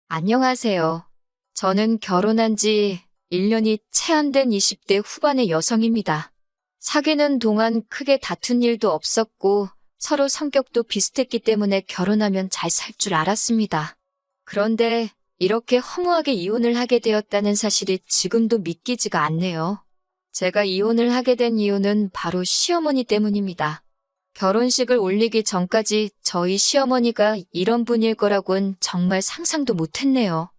안녕하세요. 저는 결혼한 지 1년이 채 안 된 20대 후반의 여성입니다. 사귀는 동안 크게 다툰 일도 없었고 서로 성격도 비슷했기 때문에 결혼하면 잘 살 줄 알았습니다. 그런데 이렇게 허무하게 이혼을 하게 되었다는 사실이 지금도 믿기지가 않네요. 제가 이혼을 하게 된 이유는 바로 시어머니 때문입니다. 결혼식을 올리기 전까지 저희 시어머니가 이런 분일 거라곤 정말 상상도 못했네요.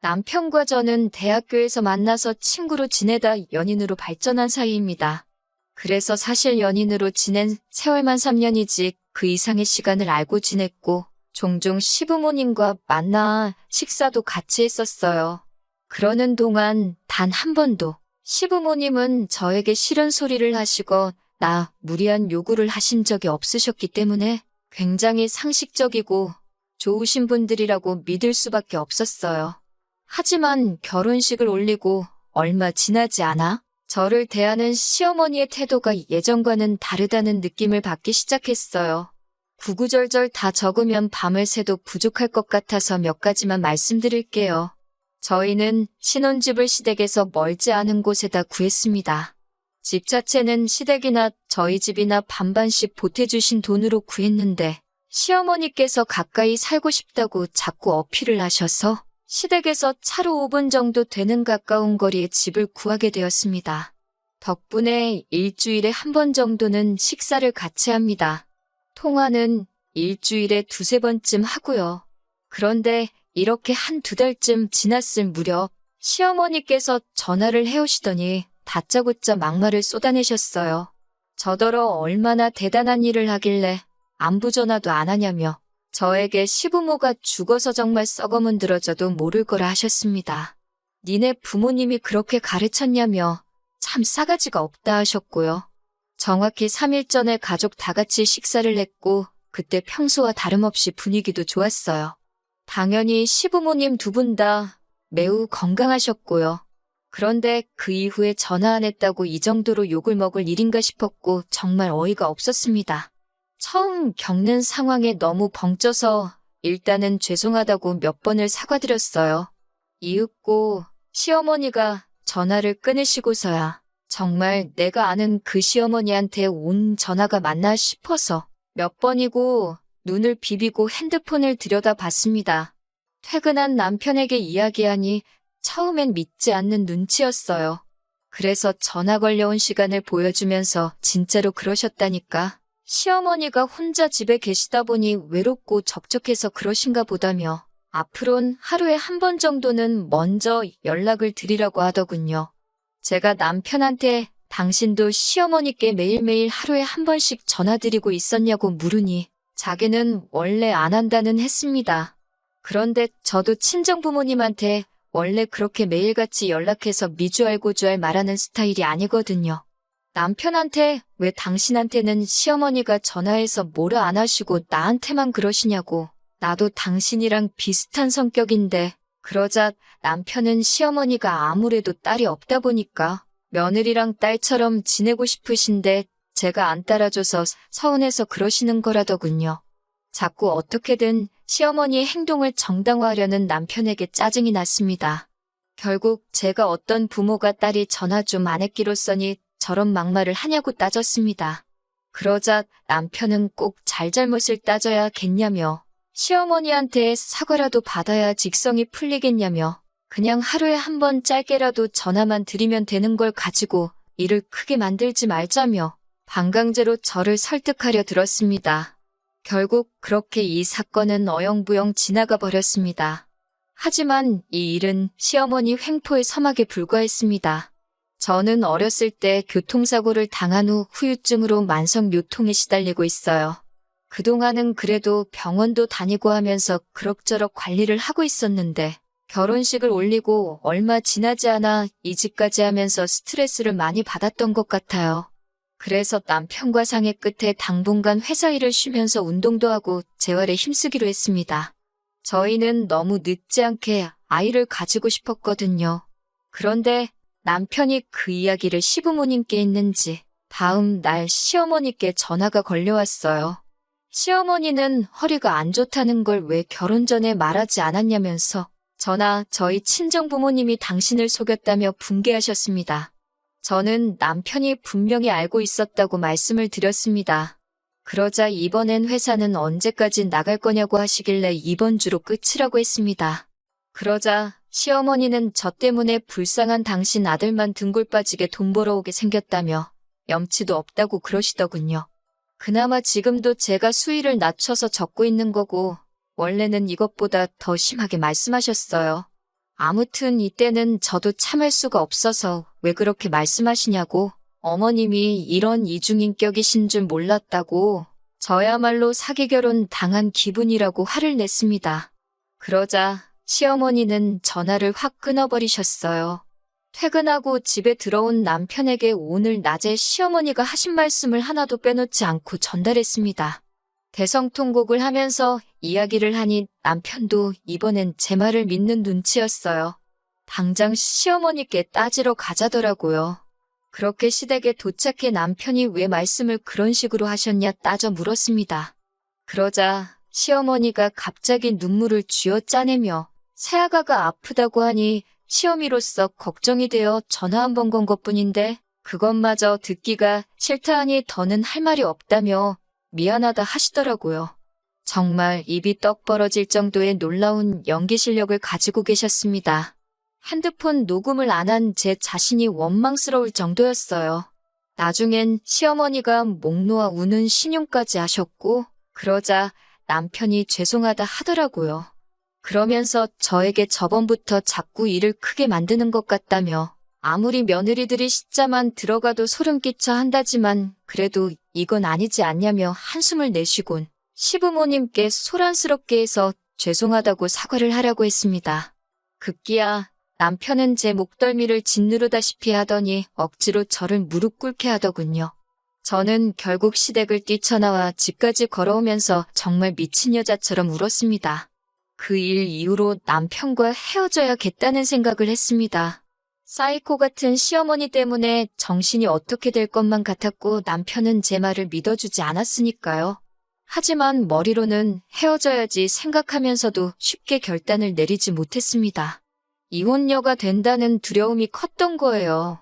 남편과 저는 대학교에서 만나서 친구로 지내다 연인으로 발전한 사이입니다. 그래서 사실 연인으로 지낸 세월만 3년이지 그 이상의 시간을 알고 지냈고 종종 시부모님과 만나 식사도 같이 했었어요. 그러는 동안 단 한 번도 시부모님은 저에게 싫은 소리를 하시고 나 무리한 요구를 하신 적이 없으셨기 때문에 굉장히 상식적이고 좋으신 분들이라고 믿을 수밖에 없었어요. 하지만 결혼식을 올리고 얼마 지나지 않아 저를 대하는 시어머니의 태도가 예전과는 다르다는 느낌을 받기 시작했어요. 구구절절 다 적으면 밤을 새도 부족할 것 같아서 몇 가지만 말씀드릴게요. 저희는 신혼집을 시댁에서 멀지 않은 곳에다 구했습니다. 집 자체는 시댁이나 저희 집이나 반반씩 보태주신 돈으로 구했는데 시어머니께서 가까이 살고 싶다고 자꾸 어필을 하셔서 시댁에서 차로 5분 정도 되는 가까운 거리에 집을 구하게 되었습니다. 덕분에 일주일에 한 번 정도는 식사를 같이 합니다. 통화는 일주일에 두세 번쯤 하고요. 그런데 이렇게 한두 달쯤 지났을 무렵 시어머니께서 전화를 해오시더니 다짜고짜 막말을 쏟아내셨어요. 저더러 얼마나 대단한 일을 하길래 안부 전화도 안 하냐며 저에게 시부모가 죽어서 정말 썩어문드러져도 모를 거라 하셨습니다. 니네 부모님이 그렇게 가르쳤냐며 참 싸가지가 없다 하셨고요. 정확히 3일 전에 가족 다 같이 식사를 했고 그때 평소와 다름없이 분위기도 좋았어요. 당연히 시부모님 두 분 다 매우 건강하셨고요. 그런데 그 이후에 전화 안 했다고 이 정도로 욕을 먹을 일인가 싶었고 정말 어이가 없었습니다. 처음 겪는 상황에 너무 벙쪄서 일단은 죄송하다고 몇 번을 사과드렸어요. 이윽고 시어머니가 전화를 끊으시고서야 정말 내가 아는 그 시어머니한테 온 전화가 맞나 싶어서 몇 번이고 눈을 비비고 핸드폰을 들여다봤습니다. 퇴근한 남편에게 이야기하니 처음엔 믿지 않는 눈치였어요. 그래서 전화 걸려온 시간을 보여주면서 진짜로 그러셨다니까. 시어머니가 혼자 집에 계시다 보니 외롭고 적적해서 그러신가 보다며 앞으론 하루에 한 번 정도는 먼저 연락을 드리라고 하더군요. 제가 남편한테 당신도 시어머니께 매일매일 하루에 한 번씩 전화드리고 있었냐고 물으니 자기는 원래 안 한다는 했습니다. 그런데 저도 친정부모님한테 원래 그렇게 매일같이 연락해서 미주알고주알 말하는 스타일이 아니거든요. 남편한테 왜 당신한테는 시어머니가 전화해서 뭐라 안 하시고 나한테만 그러시냐고. 나도 당신이랑 비슷한 성격인데 그러자 남편은 시어머니가 아무래도 딸이 없다 보니까 며느리랑 딸처럼 지내고 싶으신데 제가 안 따라줘서 서운해서 그러시는 거라더군요. 자꾸 어떻게든 시어머니의 행동을 정당화하려는 남편에게 짜증이 났습니다. 결국 제가 어떤 부모가 딸이 전화 좀 안 했기로써니 저런 막말을 하냐고 따졌습니다. 그러자 남편은 꼭 잘잘못을 따져야겠냐며 시어머니한테 사과라도 받아야 직성이 풀리겠냐며 그냥 하루에 한 번 짧게라도 전화만 드리면 되는 걸 가지고 일을 크게 만들지 말자며 반강제로 저를 설득하려 들었습니다. 결국 그렇게 이 사건은 어영부영 지나가 버렸습니다. 하지만 이 일은 시어머니 횡포의 서막에 불과했습니다. 저는 어렸을 때 교통사고를 당한 후 후유증으로 만성요통에 시달리고 있어요. 그동안은 그래도 병원도 다니고 하면서 그럭저럭 관리를 하고 있었는데 결혼식을 올리고 얼마 지나지 않아 이직까지 하면서 스트레스를 많이 받았던 것 같아요. 그래서 남편과 상의 끝에 당분간 회사 일을 쉬면서 운동도 하고 재활에 힘쓰기로 했습니다. 저희는 너무 늦지 않게 아이를 가지고 싶었거든요. 그런데 남편이 그 이야기를 시부모님께 했는지 다음 날 시어머니께 전화가 걸려왔어요. 시어머니는 허리가 안 좋다는 걸 왜 결혼 전에 말하지 않았냐면서 저나 저희 친정 부모님이 당신을 속였다며 분개하셨습니다. 저는 남편이 분명히 알고 있었다고 말씀을 드렸습니다. 그러자 이번엔 회사는 언제까지 나갈 거냐고 하시길래 이번 주로 끝이라고 했습니다. 그러자 시어머니는 저 때문에 불쌍한 당신 아들만 등골 빠지게 돈 벌어오게 생겼다며 염치도 없다고 그러시더군요. 그나마 지금도 제가 수위를 낮춰서 적고 있는 거고 원래는 이것보다 더 심하게 말씀하셨어요. 아무튼 이때는 저도 참을 수가 없어서 왜 그렇게 말씀하시냐고 어머님이 이런 이중인격이신 줄 몰랐다고 저야말로 사기 결혼 당한 기분이라고 화를 냈습니다. 그러자 시어머니는 전화를 확 끊어버리셨어요. 퇴근하고 집에 들어온 남편에게 오늘 낮에 시어머니가 하신 말씀을 하나도 빼놓지 않고 전달했습니다. 대성통곡을 하면서 이야기를 하니 남편도 이번엔 제 말을 믿는 눈치였어요. 당장 시어머니께 따지러 가자더라고요. 그렇게 시댁에 도착해 남편이 왜 말씀을 그런 식으로 하셨냐 따져 물었습니다. 그러자 시어머니가 갑자기 눈물을 쥐어 짜내며 새아가가 아프다고 하니 시어미로서 걱정이 되어 전화 한 번 건 것뿐인데 그것마저 듣기가 싫다 하니 더는 할 말이 없다며 미안하다 하시더라고요. 정말 입이 떡 벌어질 정도의 놀라운 연기 실력을 가지고 계셨습니다. 핸드폰 녹음을 안 한 제 자신이 원망스러울 정도였어요. 나중엔 시어머니가 목 놓아 우는 신용까지 하셨고 그러자 남편이 죄송하다 하더라고요. 그러면서 저에게 저번부터 자꾸 일을 크게 만드는 것 같다며 아무리 며느리들이 시자만 들어가도 소름 끼쳐 한다지만 그래도 이건 아니지 않냐며 한숨을 내쉬곤 시부모님께 소란스럽게 해서 죄송하다고 사과를 하라고 했습니다. 급기야 남편은 제 목덜미를 짓누르다시피 하더니 억지로 저를 무릎 꿇게 하더군요. 저는 결국 시댁을 뛰쳐나와 집까지 걸어오면서 정말 미친 여자처럼 울었습니다. 그 일 이후로 남편과 헤어져야겠다는 생각을 했습니다. 사이코 같은 시어머니 때문에 정신이 어떻게 될 것만 같았고 남편은 제 말을 믿어주지 않았으니까요. 하지만 머리로는 헤어져야지 생각하면서도 쉽게 결단을 내리지 못했습니다. 이혼녀가 된다는 두려움이 컸던 거예요.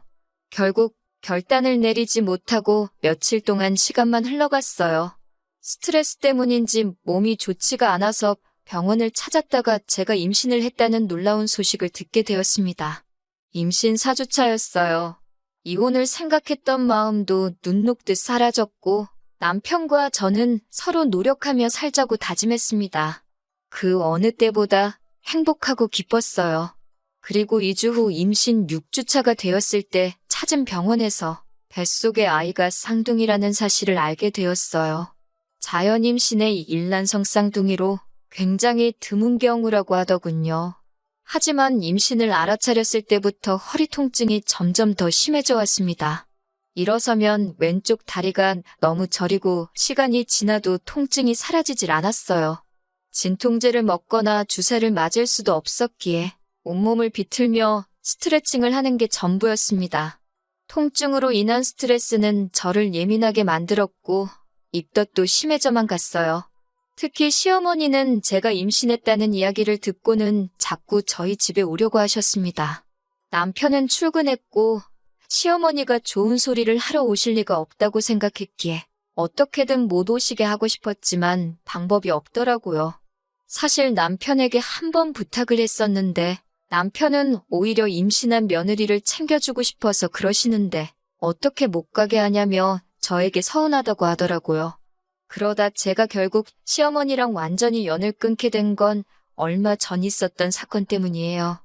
결국 결단을 내리지 못하고 며칠 동안 시간만 흘러갔어요. 스트레스 때문인지 몸이 좋지가 않아서 병원을 찾았다가 제가 임신을 했다는 놀라운 소식을 듣게 되었습니다. 임신 4주차였어요. 이혼을 생각했던 마음도 눈 녹듯 사라졌고 남편과 저는 서로 노력하며 살자고 다짐했습니다. 그 어느 때보다 행복하고 기뻤어요. 그리고 2주 후 임신 6주차가 되었을 때 찾은 병원에서 뱃속의 아이가 쌍둥이라는 사실을 알게 되었어요. 자연 임신의 일란성 쌍둥이로 굉장히 드문 경우라고 하더군요. 하지만 임신을 알아차렸을 때부터 허리 통증이 점점 더 심해져 왔습니다. 일어서면 왼쪽 다리가 너무 저리고 시간이 지나도 통증이 사라지질 않았어요. 진통제를 먹거나 주사를 맞을 수도 없었기에 온몸을 비틀며 스트레칭을 하는 게 전부였습니다. 통증으로 인한 스트레스는 저를 예민하게 만들었고 입덧도 심해져만 갔어요. 특히 시어머니는 제가 임신했다는 이야기를 듣고는 자꾸 저희 집에 오려고 하셨습니다. 남편은 출근했고 시어머니가 좋은 소리를 하러 오실 리가 없다고 생각했기에 어떻게든 못 오시게 하고 싶었지만 방법이 없더라고요. 사실 남편에게 한 번 부탁을 했었는데 남편은 오히려 임신한 며느리를 챙겨주고 싶어서 그러시는데 어떻게 못 가게 하냐며 저에게 서운하다고 하더라고요. 그러다 제가 결국 시어머니랑 완전히 연을 끊게 된 건 얼마 전 있었던 사건 때문이에요.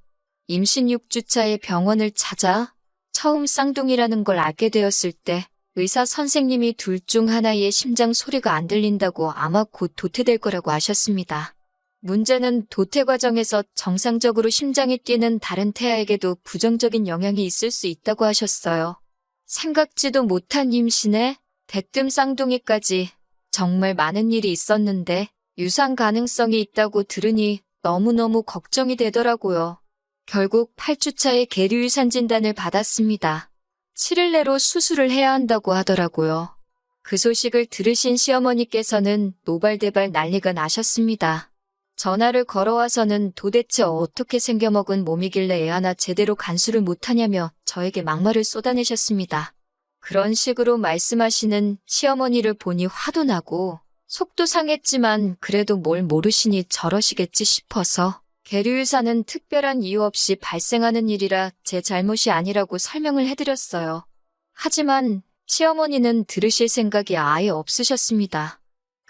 임신 6주차에 병원을 찾아 처음 쌍둥이라는 걸 알게 되었을 때 의사 선생님이 둘 중 하나의 심장 소리가 안 들린다고 아마 곧 도태될 거라고 하셨습니다. 문제는 도태 과정에서 정상적으로 심장이 뛰는 다른 태아에게도 부정적인 영향이 있을 수 있다고 하셨어요. 생각지도 못한 임신에 대뜸 쌍둥이까지 정말 많은 일이 있었는데 유산 가능성이 있다고 들으니 너무너무 걱정이 되더라고요. 결국 8주차에 계류유산 진단을 받았습니다. 7일 내로 수술을 해야 한다고 하더라고요. 그 소식을 들으신 시어머니께서는 노발대발 난리가 나셨습니다. 전화를 걸어와서는 도대체 어떻게 생겨먹은 몸이길래 애 하나 제대로 간수를 못하냐며 저에게 막말을 쏟아내셨습니다. 그런 식으로 말씀하시는 시어머니를 보니 화도 나고 속도 상했지만 그래도 뭘 모르시니 저러시겠지 싶어서 계류유사는 특별한 이유 없이 발생하는 일이라 제 잘못이 아니라고 설명을 해드렸어요. 하지만 시어머니는 들으실 생각이 아예 없으셨습니다.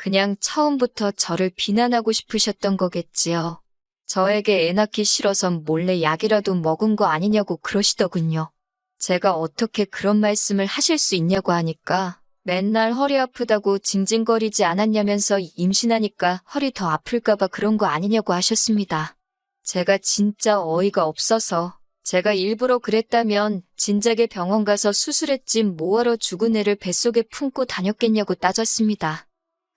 그냥 처음부터 저를 비난하고 싶으셨던 거겠지요. 저에게 애 낳기 싫어서 몰래 약이라도 먹은 거 아니냐고 그러시더군요. 제가 어떻게 그런 말씀을 하실 수 있냐고 하니까 맨날 허리 아프다고 징징거리지 않았냐면서 임신하니까 허리 더 아플까봐 그런 거 아니냐고 하셨습니다. 제가 진짜 어이가 없어서 제가 일부러 그랬다면 진작에 병원 가서 수술했지 뭐하러 죽은 애를 뱃속에 품고 다녔겠냐고 따졌습니다.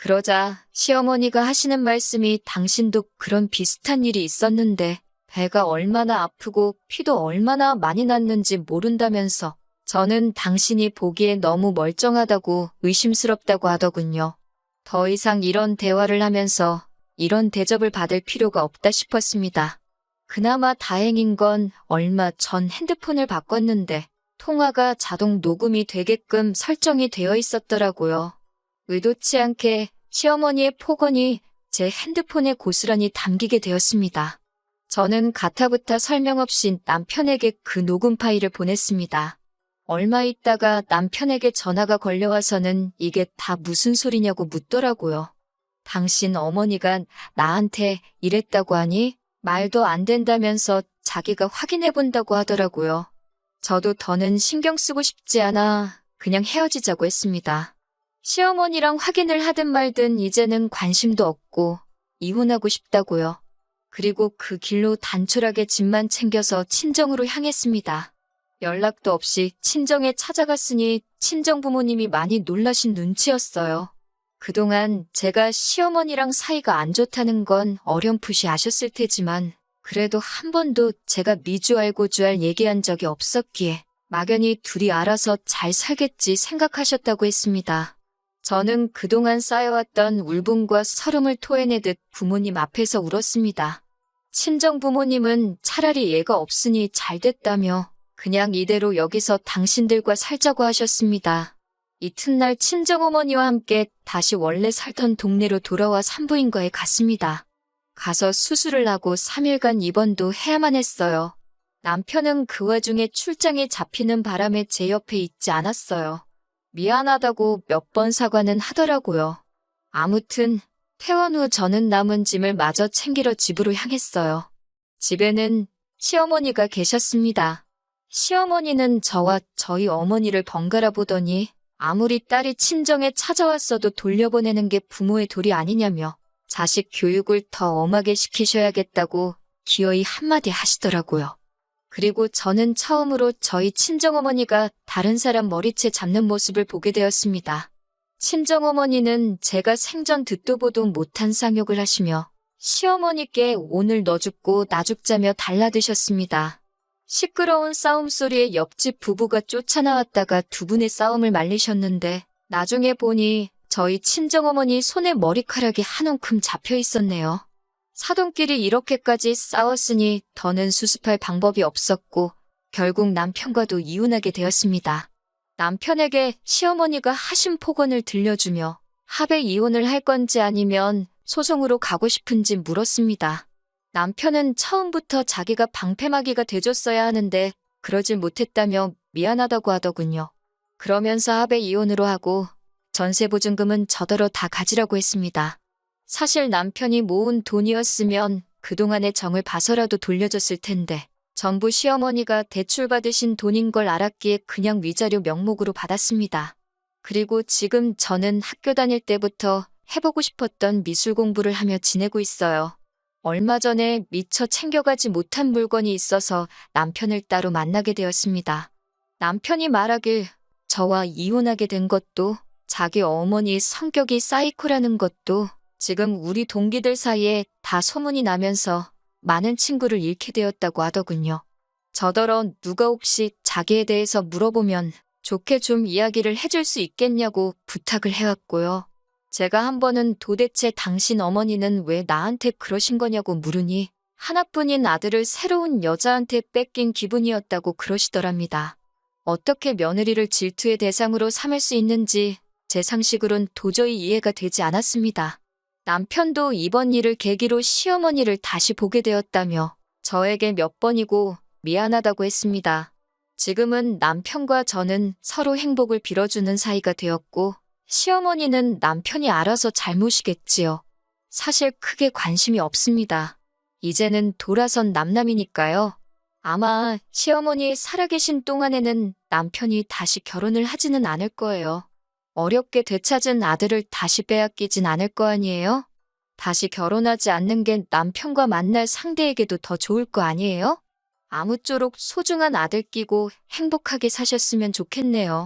그러자 시어머니가 하시는 말씀이 당신도 그런 비슷한 일이 있었는데 배가 얼마나 아프고 피도 얼마나 많이 났는지 모른다면서 저는 당신이 보기에 너무 멀쩡하다고 의심스럽다고 하더군요. 더 이상 이런 대화를 하면서 이런 대접을 받을 필요가 없다 싶었습니다. 그나마 다행인 건 얼마 전 핸드폰을 바꿨는데 통화가 자동 녹음이 되게끔 설정이 되어 있었더라고요. 의도치 않게 시어머니의 폭언이 제 핸드폰에 고스란히 담기게 되었습니다. 저는 가타부타 설명 없이 남편에게 그 녹음 파일을 보냈습니다. 얼마 있다가 남편에게 전화가 걸려와서는 이게 다 무슨 소리냐고 묻더라고요. 당신 어머니가 나한테 이랬다고 하니 말도 안 된다면서 자기가 확인해 본다고 하더라고요. 저도 더는 신경 쓰고 싶지 않아 그냥 헤어지자고 했습니다. 시어머니랑 확인을 하든 말든 이제는 관심도 없고 이혼하고 싶다고요. 그리고 그 길로 단촐하게 짐만 챙겨서 친정으로 향했습니다. 연락도 없이 친정에 찾아갔으니 친정 부모님이 많이 놀라신 눈치였어요. 그동안 제가 시어머니랑 사이가 안 좋다는 건 어렴풋이 아셨을 테지만 그래도 한 번도 제가 미주알고주알 얘기한 적이 없었기에 막연히 둘이 알아서 잘 살겠지 생각하셨다고 했습니다. 저는 그동안 쌓여왔던 울분과 서름을 토해내듯 부모님 앞에서 울었습니다. 친정 부모님은 차라리 얘가 없으니 잘 됐다며 그냥 이대로 여기서 당신들과 살자고 하셨습니다. 이튿날 친정어머니와 함께 다시 원래 살던 동네로 돌아와 산부인과에 갔습니다. 가서 수술을 하고 3일간 입원도 해야만 했어요. 남편은 그 와중에 출장에 잡히는 바람에 제 옆에 있지 않았어요. 미안하다고 몇 번 사과는 하더라고요. 아무튼 퇴원 후 저는 남은 짐을 마저 챙기러 집으로 향했어요. 집에는 시어머니가 계셨습니다. 시어머니는 저와 저희 어머니를 번갈아 보더니 아무리 딸이 친정에 찾아왔어도 돌려보내는 게 부모의 도리 아니냐며 자식 교육을 더 엄하게 시키셔야겠다고 기어이 한마디 하시더라고요. 그리고 저는 처음으로 저희 친정어머니가 다른 사람 머리채 잡는 모습을 보게 되었습니다. 친정어머니는 제가 생전 듣도 보도 못한 쌍욕을 하시며 시어머니께 오늘 너 죽고 나 죽자며 달라드셨습니다. 시끄러운 싸움 소리에 옆집 부부가 쫓아나왔다가 두 분의 싸움을 말리셨는데 나중에 보니 저희 친정어머니 손에 머리카락이 한 움큼 잡혀 있었네요. 사돈끼리 이렇게까지 싸웠으니 더는 수습할 방법이 없었고 결국 남편과도 이혼하게 되었습니다. 남편에게 시어머니가 하신 폭언을 들려주며 합의 이혼을 할 건지 아니면 소송으로 가고 싶은지 물었습니다. 남편은 처음부터 자기가 방패막이가 돼줬어야 하는데 그러질 못했다며 미안하다고 하더군요. 그러면서 합의 이혼으로 하고 전세보증금은 저더러 다 가지라고 했습니다. 사실 남편이 모은 돈이었으면 그동안의 정을 봐서라도 돌려줬을 텐데 전부 시어머니가 대출받으신 돈인 걸 알았기에 그냥 위자료 명목으로 받았습니다. 그리고 지금 저는 학교 다닐 때부터 해보고 싶었던 미술 공부를 하며 지내고 있어요. 얼마 전에 미처 챙겨가지 못한 물건이 있어서 남편을 따로 만나게 되었습니다. 남편이 말하길 저와 이혼하게 된 것도 자기 어머니 성격이 사이코라는 것도 지금 우리 동기들 사이에 다 소문이 나면서 많은 친구를 잃게 되었다고 하더군요. 저더러 누가 혹시 자기에 대해서 물어보면 좋게 좀 이야기를 해줄 수 있겠냐고 부탁을 해왔고요. 제가 한 번은 도대체 당신 어머니는 왜 나한테 그러신 거냐고 물으니 하나뿐인 아들을 새로운 여자한테 뺏긴 기분이었다고 그러시더랍니다. 어떻게 며느리를 질투의 대상으로 삼을 수 있는지 제 상식으론 도저히 이해가 되지 않았습니다. 남편도 이번 일을 계기로 시어머니를 다시 보게 되었다며 저에게 몇 번이고 미안하다고 했습니다. 지금은 남편과 저는 서로 행복을 빌어주는 사이가 되었고 시어머니는 남편이 알아서 잘못이겠지요. 사실 크게 관심이 없습니다. 이제는 돌아선 남남이니까요. 아마 시어머니 살아계신 동안에는 남편이 다시 결혼을 하지는 않을 거예요. 어렵게 되찾은 아들을 다시 빼앗기진 않을 거 아니에요? 다시 결혼하지 않는 게 남편과 만날 상대에게도 더 좋을 거 아니에요? 아무쪼록 소중한 아들 끼고 행복하게 사셨으면 좋겠네요.